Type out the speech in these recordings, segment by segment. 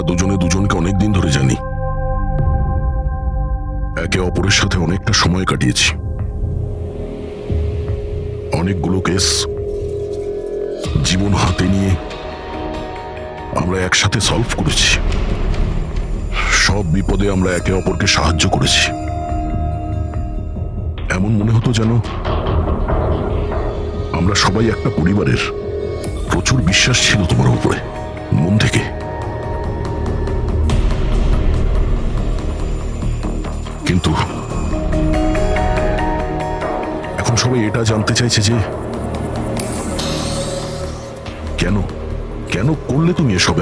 দুজনে দুজনকে অনেকদিন ধরে জানি, একে অপরের সাথে অনেকটা সময় কাটিয়েছি। অনেকগুলো কেস জীবন হাতে নিয়ে আমরা একসাথে সলভ করেছি। সব বিপদে আমরা একে অপরকে সাহায্য করেছি। এমন মনে হতো যেন আমরা সবাই একটা পরিবারের। প্রচুর বিশ্বাস ছিল তোমার উপরে, মন থেকে। কিন্তু এখন সবাই এটা জানতে চাইছে যে কেন কেন করলে তুমি এসব?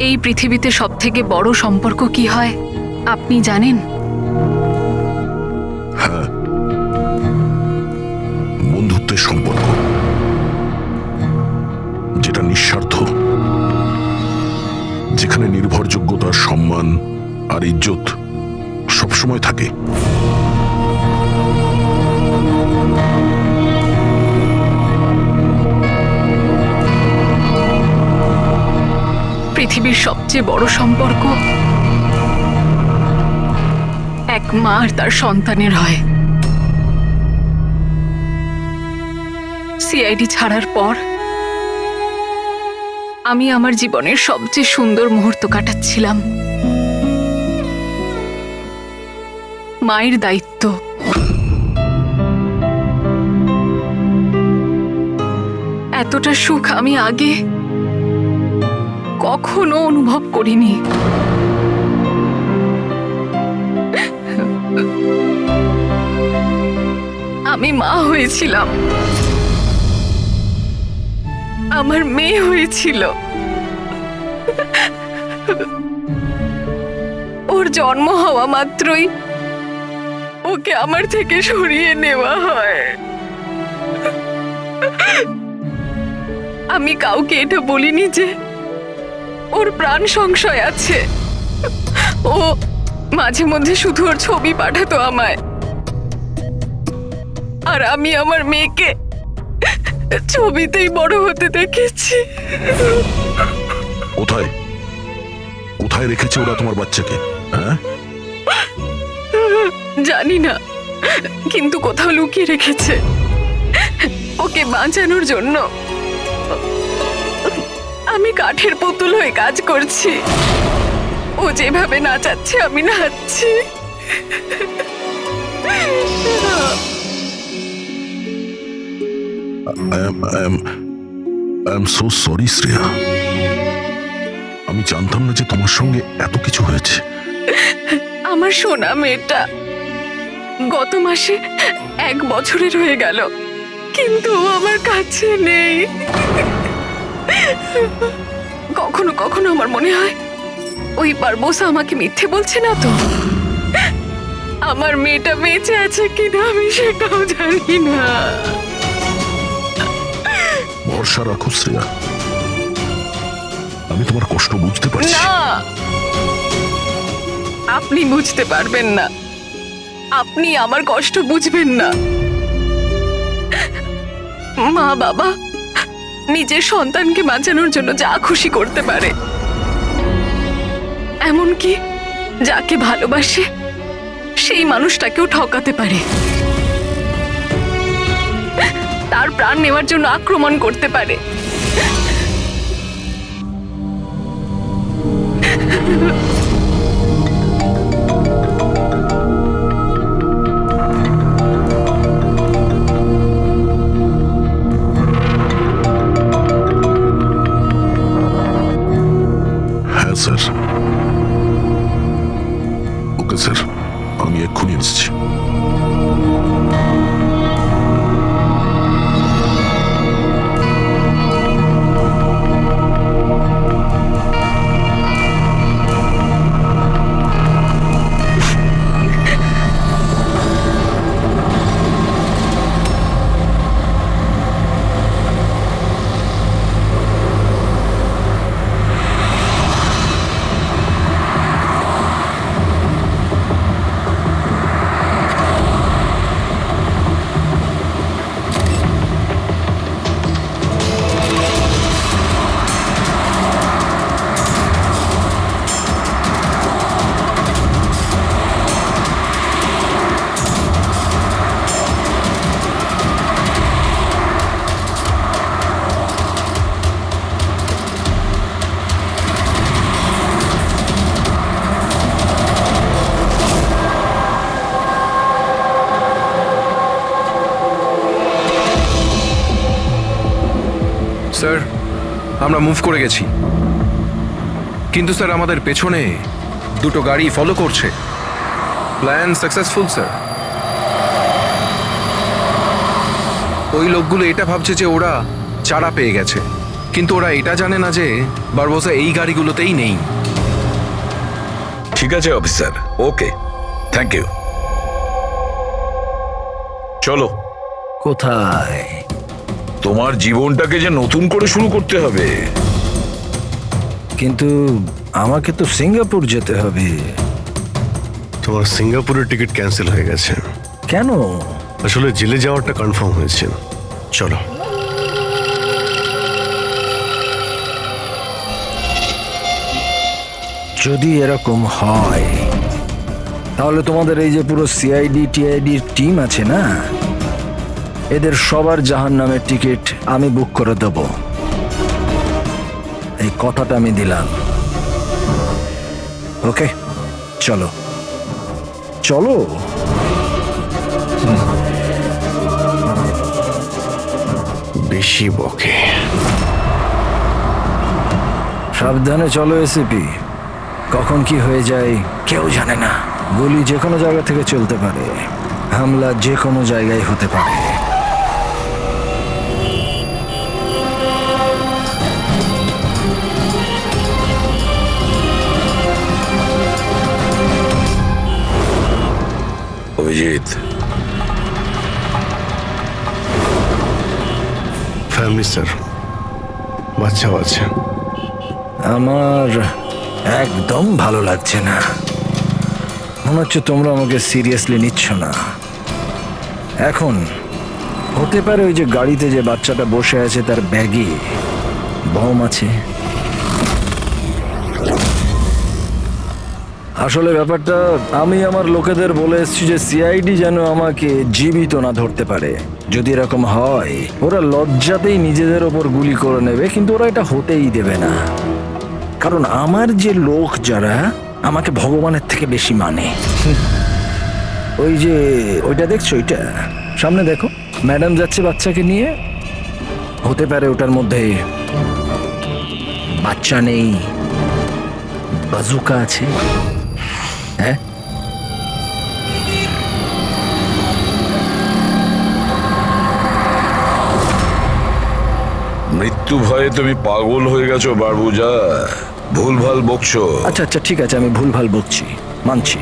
এই পৃথিবীতে সবথেকে বড় সম্পর্ক কি হয় আপনি জানেন? হ্যাঁ, বন্ধুত্বের সম্পর্ক, যেটা নিঃস্বার্থ, যেখানে নির্ভরযোগ্যতা, সম্মান আর ইজ্জত সবসময় থাকে। পৃথিবীর সবচেয়ে বড় সম্পর্ক এক মা আর তার সন্তানের হয়। সিআইডি ছাড়ার পর আমি আমার জীবনের সবচেয়ে সুন্দর মুহূর্ত কাটাচ্ছিলাম। মায়ের দায়িত্ব, এতটা সুখ আমি আগে কখনো অনুভব করিনি। আমি মা হয়েছিলাম, আমার মেয়ে হয়েছিল। ওর জন্ম হওয়া মাত্রই ওকে আমার থেকে সরিয়ে নেওয়া হয়। আমি কাউকে এটা বলিনি যে ওর প্রাণ সংশয় আছে। ও মাঝে মধ্যে শুধু ওর ছবি পাঠাতো আমায়, আর আমি আমার মেয়েকে ছবিতেই বড় হতে দেখেছি। কোথায় কোথায় রেখেছে ওরা তোমার বাচ্চাকে? হ্যাঁ, জানি না, কিন্তু কোথাও লুকিয়ে রেখেছে ওকে বাঁচানোর জন্য। আমি কাঠের পুতুল হয়ে কাজ করছি, ও যেভাবে নাচাচ্ছে আমি নাচছি। I am so sorry, Shreya. আমি জানতাম না যে তোমার সঙ্গে এত কিছু হয়েছে। আমার সোনা মেয়েটা গত মাসে 1 বছরের হয়ে গেল, কিন্তু ও আমার কাছে নেই। কখনো কখনো আমার মনে হয় ওই পারবোসা আমাকে মিথ্যে বলছে না তো। আমার মেয়েটা বেঁচে আছে কিনা আমি সেটাও জানি না। ভরসা রাখো শ্রেয়া, আমি তোমার কষ্ট বুঝতে পারছি। না, আপনি বুঝতে পারবেন না, আপনি আমার কষ্ট বুঝবেন না। মা বাবা নিজের সন্তানকে বাঁচানোর জন্য যা খুশি করতে পারে, এমনকি যাকে ভালোবাসে সেই মানুষটাকেও ঠকাতে পারে, তার প্রাণ নেওয়ার জন্য আক্রমণ করতে পারে। হ্যাঁ স্যার, ওকে স্যার, আমি এক্ষুনি এসেছি। স্যার আমরা মুভ করে গেছি, কিন্তু স্যার আমাদের পেছনে দুটো গাড়ি ফলো করছে। Plan successful sir. ওই লোকগুলো এটা ভাবছে যে ওরা চারা পেয়ে গেছে, কিন্তু ওরা এটা জানে না যে বারবোসা এই গাড়িগুলোতেই নেই। ঠিক আছে অফিসার, ওকে, থ্যাংক ইউ। চলো, কোথায়? তোমার জীবনটাকে যে নতুন করে শুরু করতে হবে। কিন্তু আমাকে তো সিঙ্গাপুর যেতে হবে। তোমার সিঙ্গাপুরের টিকিট ক্যান্সেল হয়ে গেছে। কেন? আসলে জেলে যাওয়াটা কনফার্ম হয়েছে। চলো। যদি এরকম হয় তাহলে তোমাদের এই যে পুরো সিআইডি টিআইডির টিম আছে না, এদের সবার জাহান্নামের টিকিট আমি বুক করে দেব। এই কথাটা আমি দিলাম। ওকে, চলো চলো। বেশি বকে। সাবধানে চলো এসিপি, কখন কি হয়ে যায় কেউ জানে না। গুলি যে কোনো জায়গা থেকে চলতে পারে, হামলা যে কোনো জায়গায় হতে পারে। অভিজিৎ, ফ্যামিলি স্যার, বাচ্চাও আছে। আমার একদম ভালো লাগছে না। মনে হচ্ছে তোমরা আমাকে সিরিয়াসলি নিচ্ছ না। এখন হতে পারে ওই যে গাড়িতে যে বাচ্চাটা বসে আছে তার ব্যাগে বম আছে। আসলে ব্যাপারটা আমি আমার লোকেদের বলে এসেছি যে সিআইডি যেন আমাকে জীবিত না ধরতে পারে। যদি এরকম হয় ওরা লজ্জাতেই নিজেদের ওপর গুলি করে নেবে, কিন্তু ওরা এটা হতেই দেবে না। কারণ আমার যে লোক যারা আমাকে ভগবানের থেকে বেশি মানে। ওই যে ওইটা দেখছো, ওইটা সামনে দেখো, ম্যাডাম যাচ্ছে বাচ্চাকে নিয়ে। হতে পারে ওটার মধ্যে বাচ্চা নেই, বাজুকা আছে। হ্যাঁ, মৃত্যু ভয়ে তুমি পাগল হয়ে গেছো বারবুজা, ভুলভাল বকছো। আচ্ছা আচ্ছা ঠিক আছে, আমি ভুলভাল বকছি, মানছি।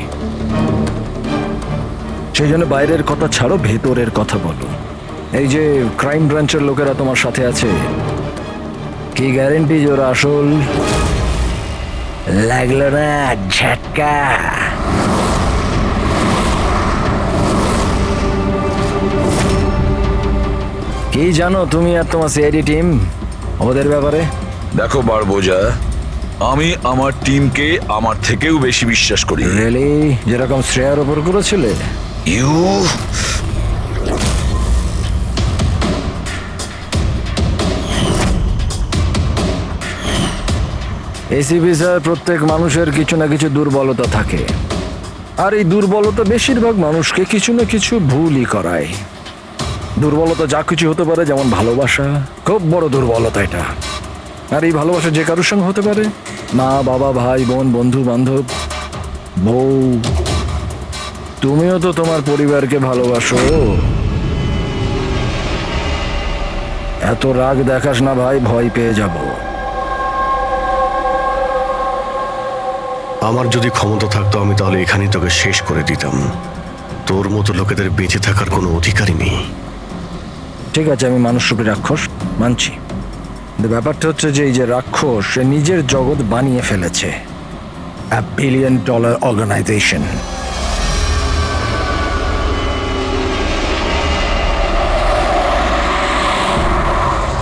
সেই জন্য বাইরের কথা ছাড়ো, ভেতরের কথা বলো। এই যে ক্রাইম ব্রাঞ্চের লোকেরা তোমার সাথে আছে, কি গ্যারেন্টি যে ওরা আসল? লাগলো না ঝটকা? কি জানো তুমি আর তোমার সিআইডি টিম ওদের ব্যাপারে? দেখো বারবোজা, আমি আমার টিমকে আমার থেকেও বেশি বিশ্বাস করি। রিয়েলি? যেরকম শ্রেয়ার ওপর করেছিলে? ইউ এসিপি স্যার, প্রত্যেক মানুষের কিছু না কিছু দুর্বলতা থাকে, আর এই দুর্বলতা বেশিরভাগ মানুষকে কিছু না কিছু ভুলই করায়। দুর্বলতা যা কিছু হতে পারে, যেমন ভালোবাসা খুব বড় দুর্বলতা এটা। আর এই ভালোবাসা যে কারোর সঙ্গে হতে পারে, মা বাবা, ভাই বোন, বন্ধু বান্ধব, বউ। তুমিও তো তোমার পরিবারকে ভালোবাসো। এত রাগ দেখাস না ভাই, ভয় পেয়ে যাব। আমার যদি ক্ষমতা থাকতো আমি তাহলে এখানেই তোকে শেষ করে দিতাম। তোর মতো লোকেদের বেঁচে থাকার কোনো অধিকারই নেই। ঠিক আছে, আমি মানুষরূপী রাক্ষস মানছি। কিন্তু ব্যাপারটা হচ্ছে যে এই যে রাক্ষস, সে নিজের জগৎ বানিয়ে ফেলেছে, $1 বিলিয়ন অর্গানাইজেশন।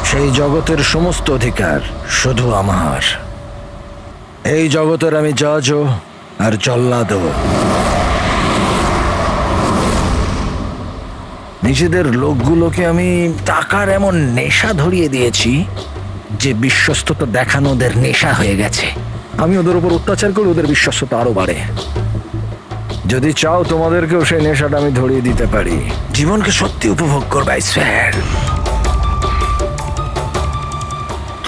সেই জগতের সমস্ত অধিকার শুধু আমার। এই জগতের আমি জজও আর জল্লাদও। নিজেদের লোকগুলোকে আমি টাকার এমন নেশা ধরিয়ে দিয়েছি যে বিশ্বস্ততা দেখানো ওদের নেশা হয়ে গেছে। আমি ওদের উপর অত্যাচার করে ওদের বিশ্বস্ততা আরো বাড়ে। যদি চাও তোমাদেরকেও সেই নেশাটা আমি ধরিয়ে দিতে পারি। জীবনকে সত্যি উপভোগ করবে স্যার।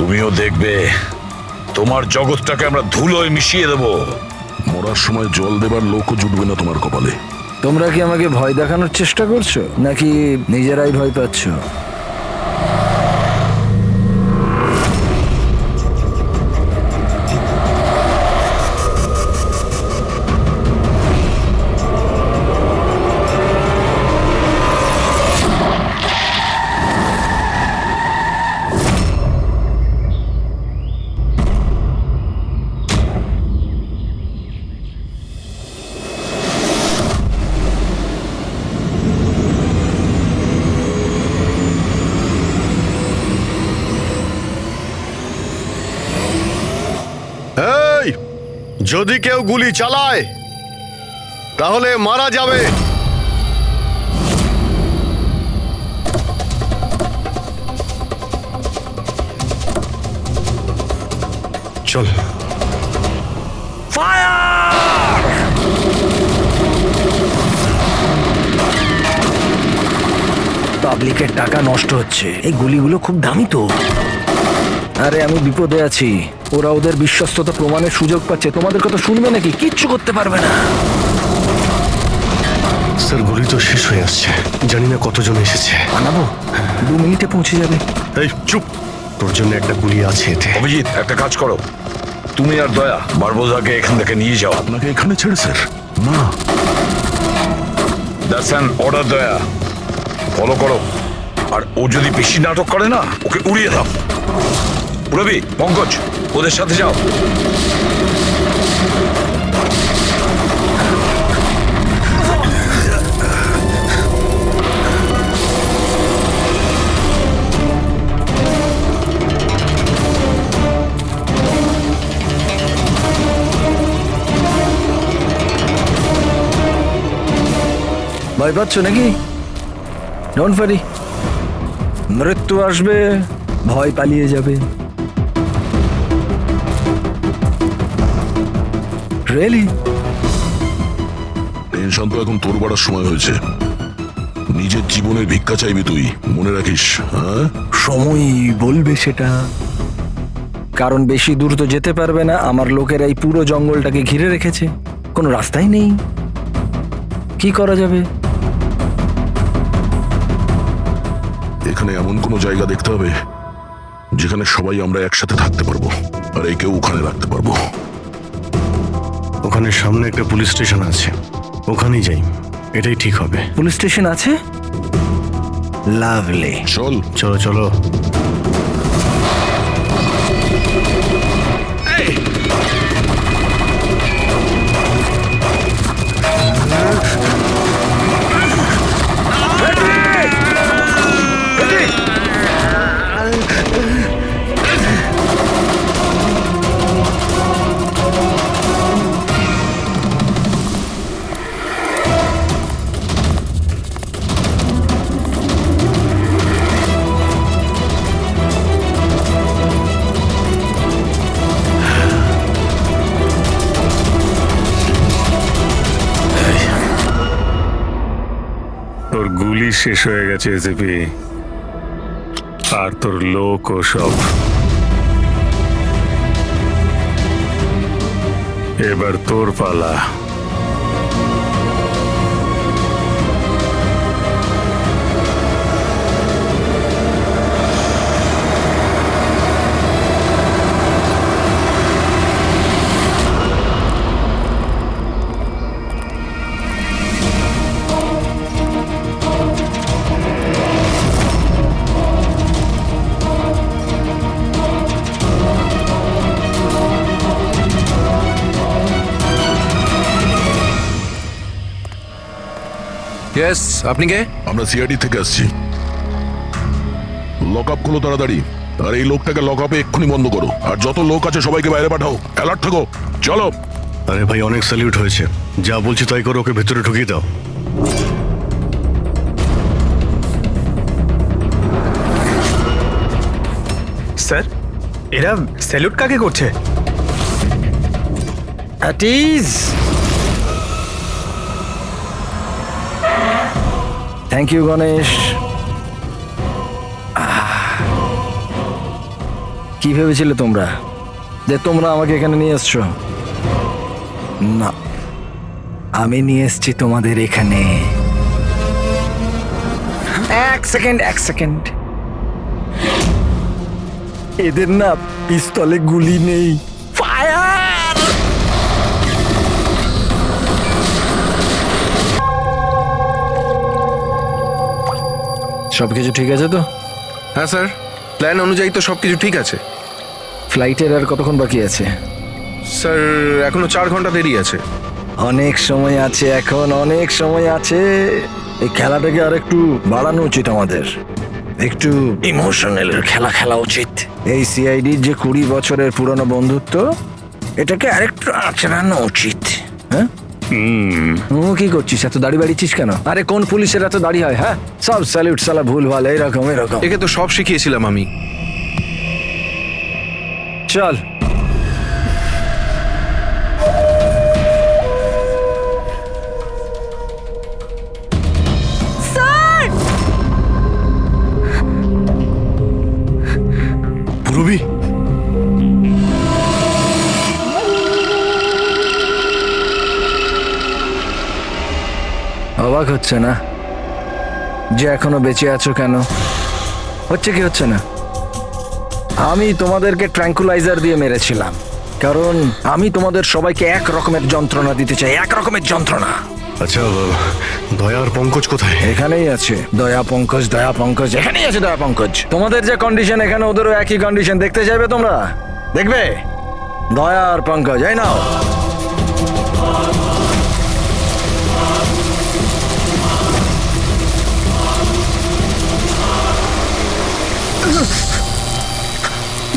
তুমিও দেখবে তোমার জগৎটাকে আমরা ধুলোয় মিশিয়ে দেব। মরার সময় জল দেবার লোকও জুটবে না তোমার কপালে। তোমরা কি আমাকে ভয় দেখানোর চেষ্টা করছো নাকি নিজেরাই ভয় পাচ্ছ? এই, যদি কেউ গুলি চালায় তাহলে মারা যাবে। চল। পাবলিকের টাকা নষ্ট হচ্ছে, এই গুলিগুলো খুব দামি তো। আরে আমি বিপদে আছি, ওরা ওদের বিশ্বস্ততা প্রমাণের সুযোগ পাচ্ছে। তোমাদের কথা শুনবে নাকি? কিচ্ছু করতে পারবে না। স্যার, গুলি তো শেষ হয়ে আসছে, জানি না কতজন এসেছে। বানাবো, 2 মিনিটে পৌঁছে যাবে। এই চুপ, তোর জন্য একটা গুলি আছে এতে। অভিজিৎ, একটা কাজ করো, তুমি আর দয়া বারবোজাকে এখান থেকে নিয়ে যাও। আপনাকে এখানে ছেড়ে স্যার? না, দ্যাটস অ্যান অর্ডার। দয়া, ফলো করো। আর ও যদি বেশি নাটক করে না, ওকে উড়িয়ে দাও। রবি, পঙ্কজ, ওদের সাথে যাও। ভয় পাচ্ছ নাকি? ডোন্ট ওয়ারি, মৃত্যু আসবে, ভয় পালিয়ে যাবে। রিয়েলি? টেনশন তো এখন তোর বাড়ার সময় হয়েছে। নিজের জীবনের ভিক্ষা চাইবি তুই, মনে রাখিস। হ্যাঁ, সময় বলবে সেটা। কারণ বেশি দূর তো যেতে পারবে না, আমার লোকেরা এই পুরো জঙ্গলটাকে ঘিরে রেখেছে, কোনো রাস্তাই নেই। কি করা যাবে? এখানে এমন কোনো জায়গা দেখতে হবে যেখানে সবাই আমরা একসাথে থাকতে পারবো, আর একেও ওখানে রাখতে পারবো। ওখানে সামনে একটা পুলিশ স্টেশন আছে, ওখানেই যাই, এটাই ঠিক হবে। পুলিশ স্টেশন আছে? লাভলি। চল। চলো চলো। তোর গুলি শেষ হয়ে গেছে এসিপি, আর তোর লোক ও সব। এবার তোর পালা। ইয়েস, আপনি কে? আমরা সিআইডি থেকে আসছি। লক আপ করো তাড়াতাড়ি, আর এই লোকটাকে লক আপে এক্ষুনি বন্ধ করো, আর যত লোক আছে সবাইকে বাইরে পাঠাও। অ্যালার্ট থাকো। চলো। আরে ভাই, অনেক স্যালিউট হয়েছে, যা বলছি তাই করো, ওকে ভেতরে ঢুকিয়ে দাও। স্যার, এরা স্যালুট কাকে করছে? Thank you Ganesh. কি ভেবেছিলে তোমরা যে তোমরা আমাকে এখানে নিয়ে এসছো? না, আমি নিয়ে এসছি তোমাদের এখানে। এক সেকেন্ড। এদের না পিস্তলে গুলি নেই। ফায়ার! সবকিছু ঠিক আছে তো? হ্যাঁ স্যার, প্ল্যান অনুযায়ী তো সবকিছু ঠিক আছে। ফ্লাইটের আর কতক্ষণ বাকি আছে? স্যার এখনো 4 ঘন্টা দেরি আছে। অনেক সময় আছে, এখন অনেক সময় আছে। এই খেলাটাকে আর একটু বাড়ানো উচিত আমাদের। একটু ইমোশনাল খেলা উচিত। এই সিআইডির যে 20 বছরের পুরনো বন্ধুত্ব, এটাকে আরেকটু আচড়ানো উচিত। হ্যাঁ, কি করছিস? এত দাড়ি বাড়িছিস কেন? আরে কোন পুলিশের এত দাড়ি হয়? হ্যাঁ, সব স্যালিউট সালা ভুল ভাল এরকম। একে তো সব শিখিয়েছিলাম আমি। চল। পুরবি, অবাক হচ্ছে না যে এখনো বেঁচে আছো? কেন হচ্ছে কি হচ্ছে না? আমি তোমাদেরকে ট্র্যাঙ্কুলাইজার দিয়ে মেরেছিলাম, কারণ আমি তোমাদের সবাইকে এক রকমের যন্ত্রণা দিতে চাই, এক রকমের যন্ত্রণা। আচ্ছা দয়া আর পঙ্কজ কোথায়? এখানেই আছে দয়া পঙ্কজ, এখানেই আছে দয়া পঙ্কজ। তোমাদের যে কন্ডিশন, এখানে ওদেরও একই কন্ডিশন। দেখতে চাইবে তোমরা? দেখবে? দয়া আর পঙ্কজ, এই নাও।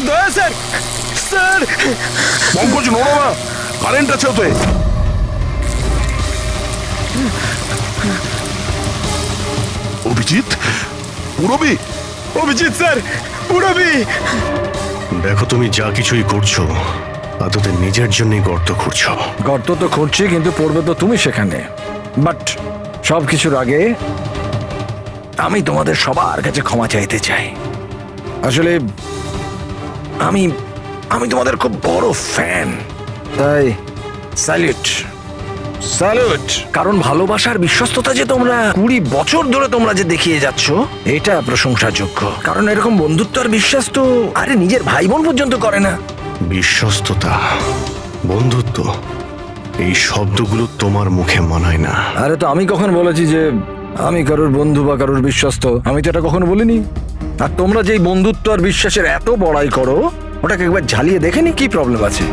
দয়া স্যার, স্যার পঙ্কজ নড়ো না, কারেন্ট আছে ওতে। অভিজিৎ, পুরবি। অভিজিৎ স্যার, পুরবি। দেখো, তুমি যা কিছুই করছো তা তোদের নিজের জন্যই গর্ত খুঁড়ছো। গর্ত তো খুঁড়ছি, কিন্তু পড়বে তো তুমি সেখানে। বাট সব কিছুর আগে আমি তোমাদের সবার কাছে ক্ষমা চাইতে চাই। আসলে আমি আমি তোমাদের খুব বড় ফ্যান, তাই স্যালুট। কারণ ভালোবাসার বিশ্বস্ততা যে তোমরা 20 বছর ধরে তোমরা যে দেখিয়ে যাচ্ছ, এটা প্রশংসাযোগ্য। কারণ এরকম বন্ধুত্ব আর বিশ্বাস তো আরে নিজের ভাই বোন পর্যন্ত করে না। বিশ্বস্ততা, বন্ধুত্ব, এই শব্দগুলো তোমার মুখে মানায় না। আরে তো আমি কখন বলেছি যে আমি কারোর বন্ধু বা কারোর বিশ্বস্ত? আমি তো এটা কখনো বলিনি। আর তোমরা যেই বন্ধুত্ব আর বিশ্বাসের এত বড়াই করো, ওটাকে একবার ঝালিয়ে দেখেনি কি প্রবলেম আছে?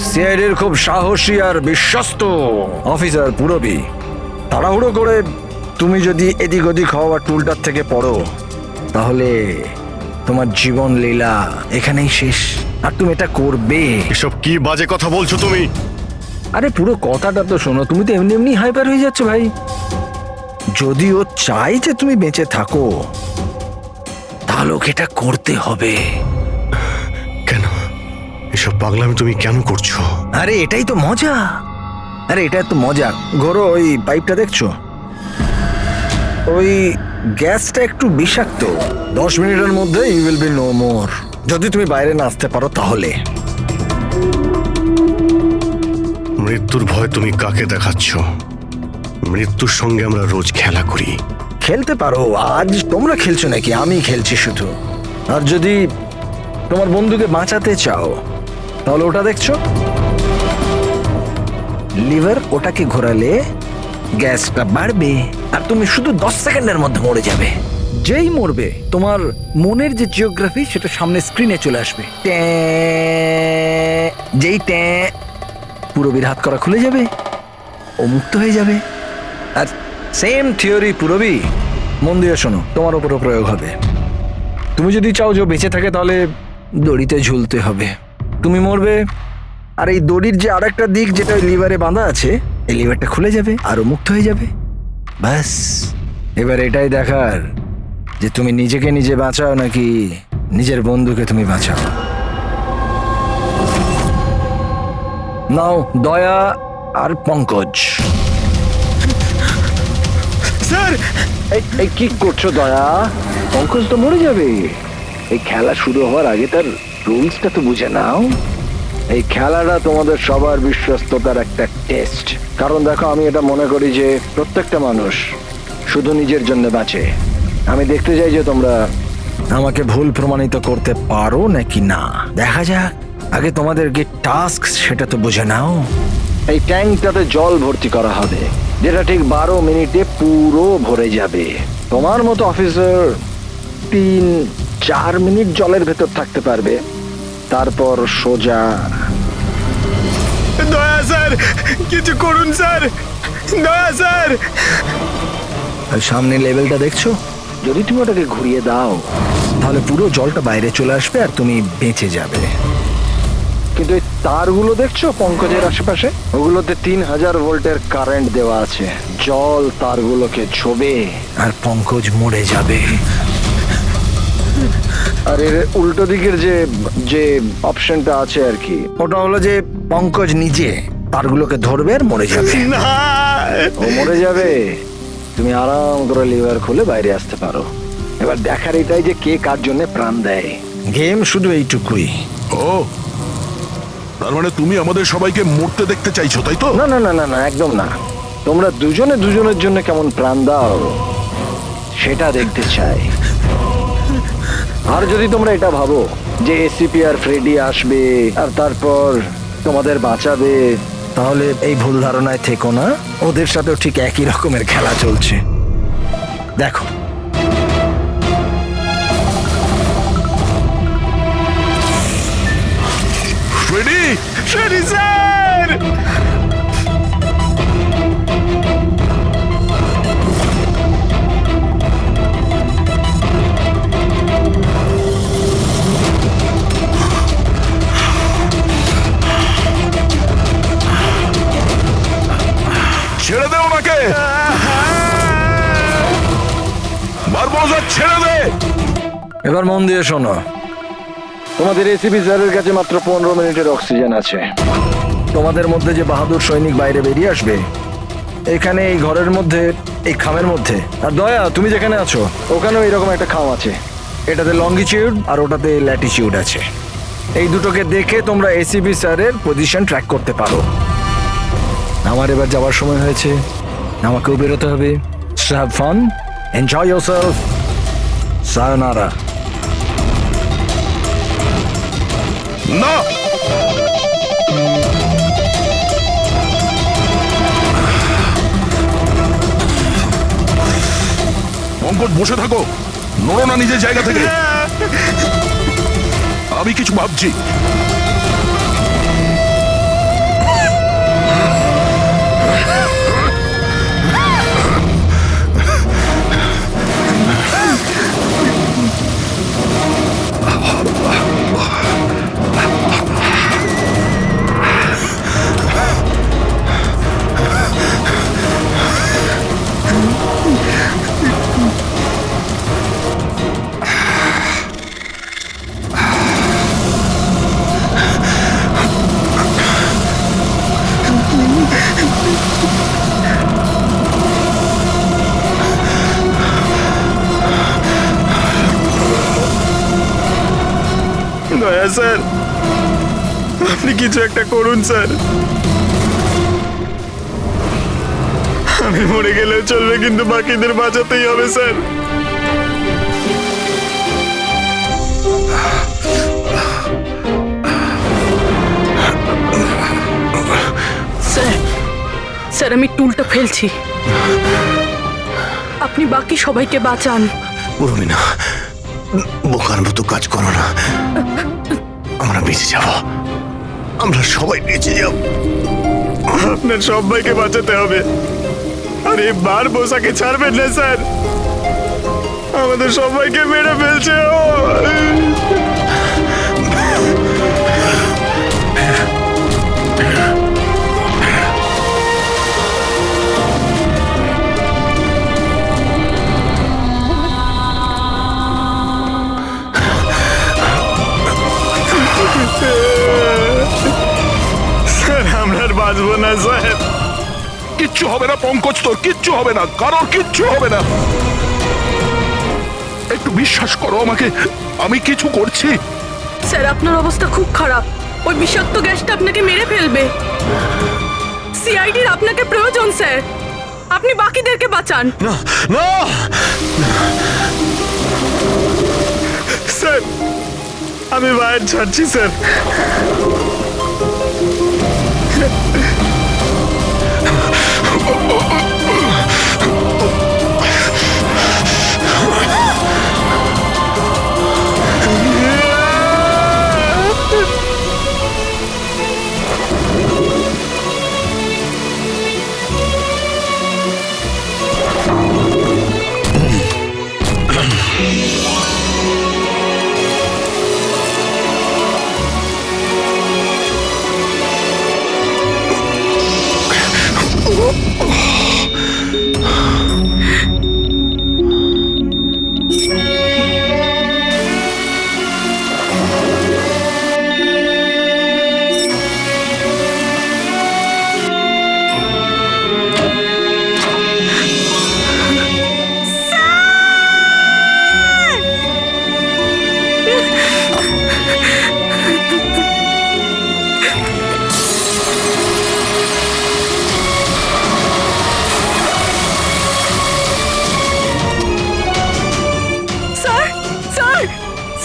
সিআইডির খুব সাহসী আর বিশ্বস্ত অফিসার পুরবি, তাড়াহুড়ো করে তুমি যদি এদিক ওদিক হওয়া টুলটার থেকে পড়ো, তাহলে তোমার জীবন লীলা এখানেই শেষ। আর তুমি এটা করবে। এসব কি বাজে কথা বলছো তুমি? আরে পুরো কথাটা তো শোনো। তুমি তো এমনি এমনি হাইপার হয়ে যাচ্ছ ভাই। যদি ও চাই যে তুমি বেঁচে থাকো, তাহলে ওকে এটা করতে হবে। কেন এসব পাগলামি তুমি কেন করছো? আরে এটাই তো মজা। ঘোরো, ওই পাইপটা দেখছো? ওই গ্যাসটা একটু বিষাক্ত। 10 মিনিটের মধ্যে you will be no more. যদি তুমি বাইরে না আসতে পারো তাহলে। মৃত্যুর ভয় তুমি কাকে দেখাচ্ছ? মৃত্যুর সঙ্গে আমরা রোজ খেলা করি। খেলতে পারো, আজ তোমরা খেলছো নাকি? আমি খেলছি শুধু। আর যদি তোমার বন্ধুকে বাঁচাতে চাও, তাহলে ওটা দেখছো লিভার, ওটাকে ঘোরালে গ্যাসটা বাড়বে আর তুমি শুধু 10 সেকেন্ডের মধ্যে মরে যাবে। যেই মরবে, তোমার মনের যে জিওগ্রাফি সেটা সামনে স্ক্রিনে চলে আসবে। যেই পুরবীর হাত করা খুলে যাবে, ও মুক্ত হয়ে যাবে। আর সেম থিওরি পুরবি, মন দিয়ে শোনো, তোমার উপরও প্রয়োগ হবে। তুমি যদি চাও যে বেঁচে থাকে, তাহলে দড়িতে ঝুলতে হবে। তুমি মরবে, আর এই দড়ির যে আরেকটা দিক যেটা ওই লিভারে বাঁধা আছে, এই লিভারটা খুলে যাবে আর ও মুক্ত হয়ে যাবে। ব্যাস, এবার এটাই দেখার যে তুমি নিজেকে নিজে বাঁচাও নাকি নিজের বন্ধুকে তুমি বাঁচাও। নাও দয়া আর পঙ্কজ। স্যার, এই কি করছো দয়া? পঙ্কজ তো মরে যাবে। এই খেলা শুরু হওয়ার আগে তার রুলসটা তো বুঝে নাও। এই খেলাটা তোমাদের সবার বিশ্বস্ততার একটা টেস্ট। কারণ দেখো, আমি এটা মনে করি যে প্রত্যেকটা মানুষ শুধু নিজের জন্য বাঁচে। আমি দেখতে চাই যে তোমরা আমাকে ভুল প্রমাণিত করতে পারো নাকি না। দেখা যাক। আগে তোমাদেরকে টাস্ক সেটা তো বুঝে নাও। এই ট্যাঙ্কটাতে জল ভর্তি করা হবে, যেটা ঠিক 12 মিনিটে পুরো ভরে যাবে। তোমার মতো অফিসার 3-4 মিনিট জলের ভেতর থাকতে পারবে, তারপর সোজা। দয়া স্যার, কিছু করুন স্যার, দয়া স্যার। আর সামনে লেভেলটা দেখছো? যদি তুমি ওটাকে ঘুরিয়ে দাও তাহলে পুরো জলটা বাইরে চলে আসবে আর তুমি বেঁচে যাবে। কিন্তু এই তারগুলো দেখছো পঙ্কজের আশেপাশে, ওগুলোতে 3000 ভোল্টের কারেন্ট দেওয়া আছে। জল তারগুলোকে ছোবে আর পঙ্কজ মরে যাবে। আর এর উল্টো দিকের যে যে অপশনটা আছে আর কি, ওটা হলো যে পঙ্কজ নিজে তারগুলোকে ধরবে আর মরে যাবে। না, ও মরে যাবে, তুমি আরাম করে লিভার খুলে বাইরে আসতে পারো। এবার দেখার এটাই যে কে কার জন্য প্রাণ দেয়। গেম শুধু এইটুকুই। ও, তার মানে তুমি আমাদের সবাইকে মরতে দেখতে চাইছো, তাই তো? না না না না না, একদম না। তোমরা দুজনে দুজনের জন্য কেমন প্রাণ দাও সেটা দেখতে চাই। আর যদি তোমরা এটা ভাবো যে এসিপি আর ফ্রেডি আসবে আর তারপর তোমাদের বাঁচাবে, তাহলে এই ভুল ধারণায় থেকো না। ওদের সাথেও ঠিক একই রকমের খেলা চলছে। দেখো, ফ্রেডি, ফ্রেডি স্যার। ছেড়ে দে ওনাকে। বারবোসা, ছেড়ে দে। এবার মন দিয়ে শোনো। তোমাদের এসিপি স্যারের কাছে মাত্র 15 মিনিটের অক্সিজেন আছে। তোমাদের মধ্যে যে বাহাদুর সৈনিক বাইরে বেরিয়ে আসবে এখানে এই ঘরের মধ্যে, এই খামের মধ্যে। আর দয়া, তুমি যেখানে আছো ওখানেও এরকম একটা খাম আছে। এটাতে লঙ্গিটিউড আর ওটাতে ল্যাটিটিউড আছে। এই দুটোকে দেখে তোমরা এসিপি স্যারের পজিশন ট্র্যাক করতে পারো। আমার এবার যাওয়ার সময় হয়েছে, আমাকেও বেরোতে হবে। So have fun, enjoy yourself, sayonara. না, পঙ্কজ বসে থাকো, নড়ো না নিজের জায়গা থেকে। আমি কিছু ভাবছি। দয়া স্যার, আপনি কিছু একটা করুন স্যার। আমি মরে গেলেও চলবে, কিন্তু বাকিদের বাঁচাতেই হবে স্যার। স্যার, স্যার আমি টুলটা ফেলছি, আপনি বাকি সবাইকে বাঁচান। উর্মিনা, বোকার মতো কাজ করো না। আমরা বেঁচে যাব, আমরা সবাই বেঁচে যাব। আপনার সবাইকে বাঁচাতে হবে। আর এই বারবোসাকে ছাড়বেন না স্যার, আমাদের সবাইকে মেরে ফেলছে ও। স্যার আমরা আর বাঁচবো না স্যার। কিচ্ছু হবে না পঙ্কজ, তোর কিচ্ছু হবে না, কারোর কিচ্ছু হবে না। একটু বিশ্বাস করো আমাকে, আমি কিছু করছি। স্যার আপনার অবস্থা খুব খারাপ, ওই বিষাক্ত গ্যাসটা আপনাকে মেরে ফেলবে। সিআইডির আপনাকে প্রয়োজন স্যার, আপনি বাকিদেরকে বাঁচান। না না স্যার আমি বাইরে ছাড়ছি sir. Sir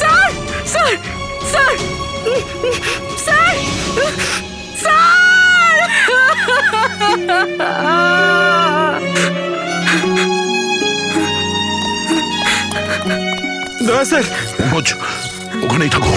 sir sir sir sir sir দয়া স্যার। পঙ্কজ, ওখানেই থাকো।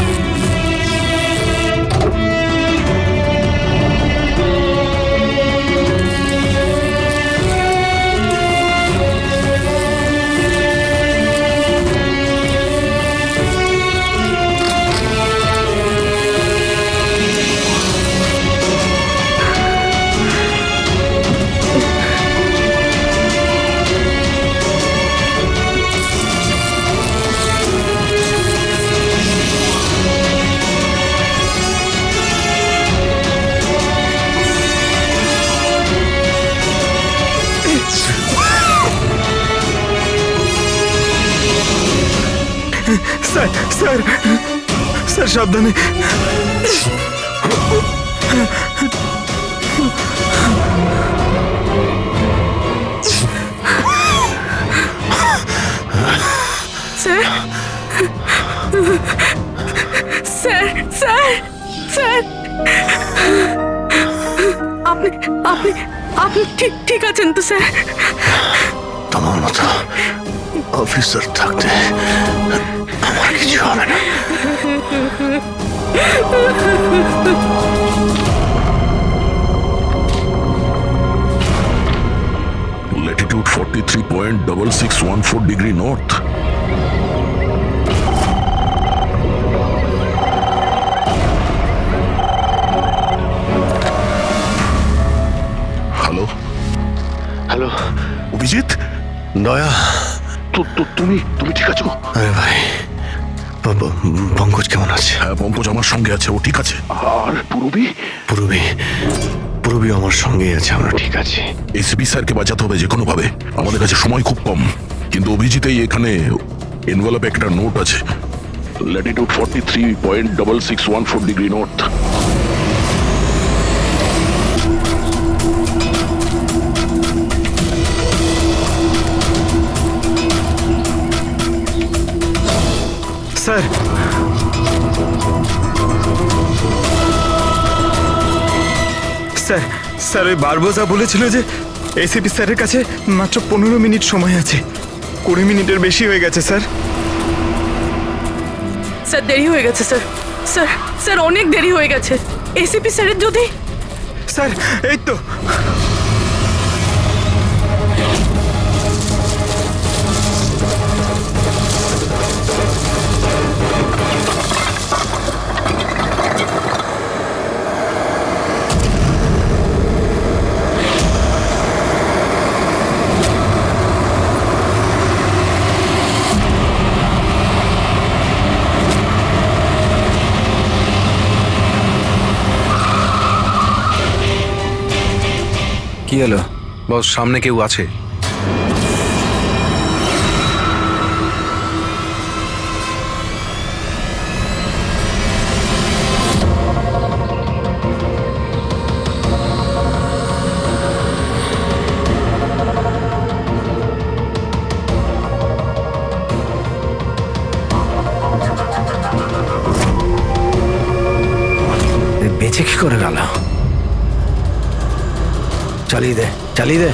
স্যার স্যার স্যার সাবধানে। স্যার স্যার স্যার স্যার আপনি আপনি আপনি ঠিক ঠিক আছেন তো স্যার? তোমার মতো অফিসার থাকতে আমার কিছু হবে না। Latitude 43.6614 degree north. Hello hello Abhijit, দয়া। তুমি তুমি ঠিক আছো? আরে ভাই, পঙ্কজ কেমন আছে? হ্যাঁ, পঙ্কজ আমার সঙ্গে আছে, ও ঠিক আছে। আর পুরবি? পুরবি আমার সঙ্গেই আছে, আমরা ঠিক আছি। এসপি স্যারকে বাঁচাতে হবে যে কোনো ভাবে, আমাদের কাছে সময় খুব কম। কিন্তু অভিজিতেই এখানে এনভেলপে একটা নোট আছে, Latitude 43.6614 degree north. Sir sir sir ওই বারবোসা বলেছিল যে এসিপি স্যারের কাছে মাত্র 15 মিনিট সময় আছে। 20 মিনিটের বেশি হয়ে গেছে স্যার। স্যার দেরি হয়ে গেছে স্যার, স্যার স্যার অনেক দেরি হয়ে গেছে। এসিপি স্যারের যদি স্যার এই তো কি হলো? বস, সামনে কেউ আছে। বেঁচে কি করে গেল? চালিয়ে দে, চালিয়ে দে।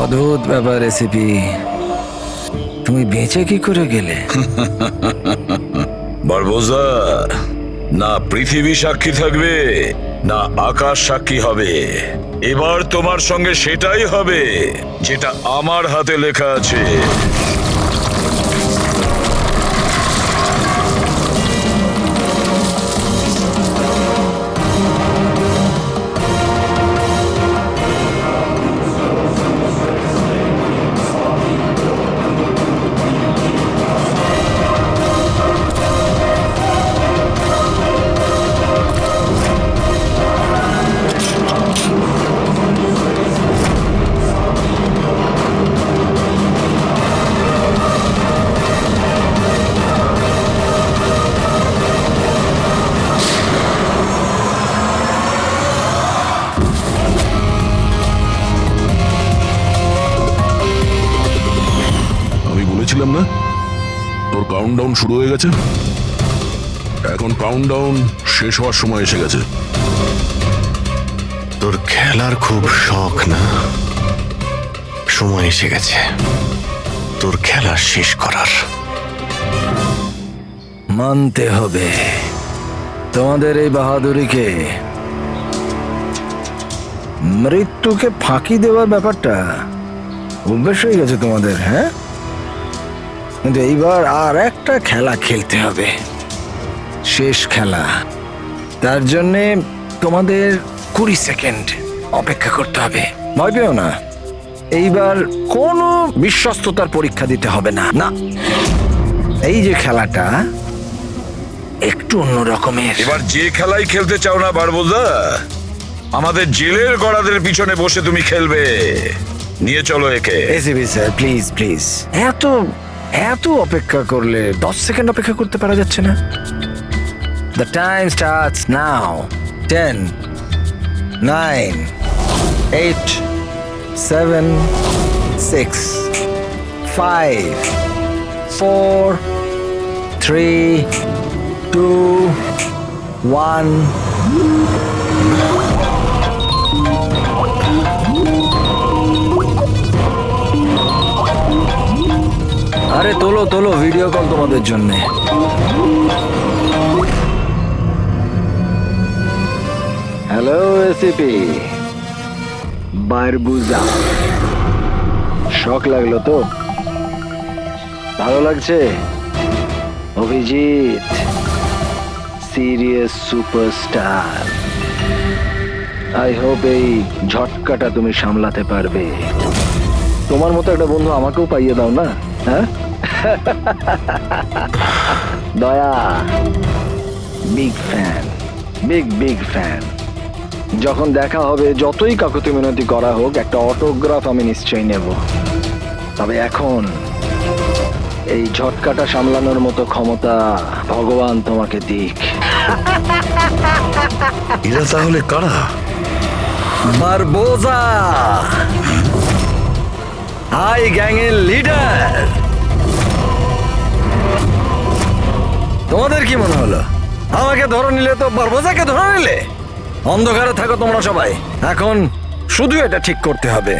অদ্ভুত ব্যাপার রেসিপি, তুমি বেঁচে কি করে গেলে? বারবোজা, না পৃথিবী সাক্ষী থাকবে না আকাশ সাক্ষী হবে। এবার তোমার সঙ্গে সেটাই হবে যেটা আমার হাতে লেখা আছে। আমি বলেছিলাম না তোর কাউন্টডাউন শুরু হয়ে গেছে। এখন কাউন্টডাউন শেষ হওয়ার সময় এসে গেছে। তোর খেলার খুব শখ না? সময় এসে গেছে তোর খেলা শেষ করার। মানতে হবে তোমাদের এই বাহাদুরিকে। মৃত্যুকে ফাঁকি দেওয়ার ব্যাপারটা অভ্যেস হয়ে গেছে তোমাদের, হ্যাঁ? কিন্তু এইবার আর একটা খেলা খেলতে হবে, শেষ খেলা। তার জন্যে তোমাদের 20 সেকেন্ড অপেক্ষা করতে হবে। ভয় পেও না, এইবার কোনো বিশ্বস্ততার পরীক্ষা দিতে হবে না। না, এই যে খেলাটা একটু অন্য রকমের। এবার যে খেলাই খেলতে চাও না বারবোজা, আমাদের জেলের গড়াদের পিছনে বসে তুমি খেলবে। নিয়ে চলো একে। এসিবি স্যার, প্লিজ প্লিজ, এত এত অপেক্ষা করলে 10 সেকেন্ড অপেক্ষা করতে পারা যাচ্ছে না? The time starts now. 10, 9, 8, 7, 6, 5, 4, 3, 2, 1. আরে তোলো তোলো, ভিডিও কল তোমাদের জন্য। হ্যালো এসিপি বারবুজা, শখ লাগলো তো? ভালো লাগছে? Abhijit serious superstar. I hope এই ঝটকাটা তুমি সামলাতে পারবে। তোমার মতো একটা বন্ধু আমাকেও পাইয়ে দাও না, হ্যাঁ? দয়া বিগ ফ্যান, বিগ ফ্যান। যখন দেখা হবে, যতই কাকুতি মিনতি করা হোক, একটা অটোগ্রাফ আমি নিশ্চয়ই নেব। তবে এখন এই ঝটকাটা সামলানোর মতো ক্ষমতা ভগবান তোমাকে দিক। এরা তাহলে কারা? বারবোজা, হাই গ্যাং এর লিডার। তোমাদের কি মনে হলো আমাকে ধরে নিলে তো বারবোজাকে ধরে নিলে? অন্ধকারে থাকো তোমরা সবাই। এখন শুধু এটা ঠিক করতে হবে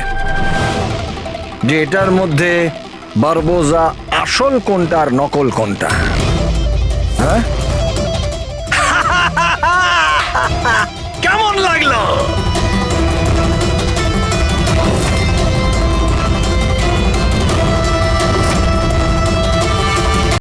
যে এটার মধ্যে বারবোজা আসল কোনটা আর নকল কোনটা, হ্যাঁ?